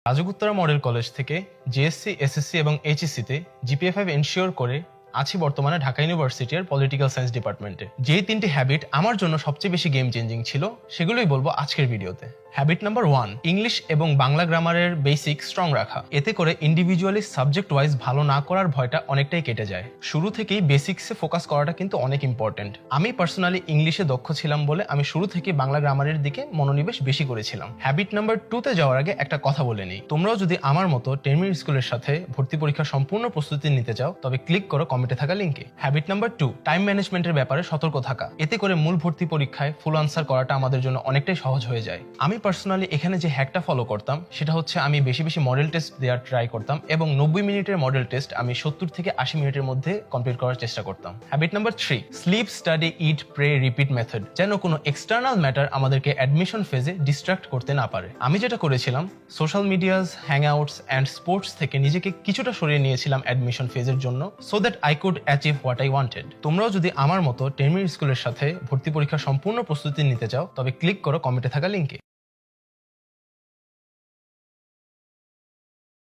রাজগুত্তরা model college থেকে JSC, SSC এবং এইচএসসিতে GPA 5 ensure করে আছি বর্তমানে ঢাকা ইউনিভার্সিটির পলিটিক্যাল সায়েন্স ডিপার্টমেন্টে। যেই তিনটি হ্যাবিট আমার জন্য সবচেয়ে বেশি গেম চেঞ্জিং ছিল সেগুলোই বলবো আজকের ভিডিওতে। হ্যাবিট নাম্বার 1, ইংলিশ এবং বাংলা গ্রামারের বেসিক স্ট্রং রাখা। এতে করে ইন্ডিভিজুয়ালি সাবজেক্ট ওয়াইজ ভালো না করার ভয়টা অনেকটাই কেটে যায়। শুরু থেকেই বেসিক্সে ফোকাস করাটা কিন্তু অনেক ইম্পর্টেন্ট। আমি পার্সোনালি ইংলিশে দক্ষ ছিলাম বলে আমি শুরু থেকে বাংলা গ্রামারের দিকে মনোনিবেশ বেশি করেছিলাম। হ্যাবিট নাম্বার 2তে যাওয়ার আগে একটা কথা বলে নিই, তোমরাও যদি আমার মতো 10 মিনিট স্কুলের সাথে ভর্তি পরীক্ষার সম্পূর্ণ প্রস্তুতি নিতে চাও তবে ক্লিক করো কমেন্টে থাকা লিঙ্কে। হ্যাবিট নাম্বার 2, টাইম ম্যানেজমেন্টের ব্যাপারে সতর্ক থাকা। এতে করে মূল ভর্তি পরীক্ষায় ফুল আনসার করাটা আমাদের জন্য অনেকটাই সহজ হয়ে যায়। আমি পার্সোনালি এখানে যে হ্যাকটা ফলো করতাম সেটা হচ্ছে আমি বেশি বেশি মডেল টেস্ট দেওয়ার ট্রাই করতাম এবং 90 মিনিটের মডেল টেস্ট আমি 70 থেকে 80 মিনিটের মধ্যে কমপ্লিট করার চেষ্টা করতাম। হ্যাবিট নাম্বার 3, স্লিপ, স্টাডি, ইট, প্রে, রিপিট মেথড। যেন কোনো এক্সটার্নাল ম্যাটার আমাদেরকে অ্যাডমিশন ফেজে ডিস্ট্রাক্ট করতে না পারে। আমি যেটা করেছিলাম, social medias, Hangouts and sports থেকে নিজেকে কিছুটা সরিয়ে নিয়েছিলাম অ্যাডমিশন ফেজের জন্য, so that I could achieve what I wanted. তোমরাও যদি আমার মতো 10 মিনিট স্কুলের সাথে ভর্তি পরীক্ষার সম্পূর্ণ প্রস্তুতি নিতে চাও তবে ক্লিক করো কমেন্টে থাকা লিঙ্কে।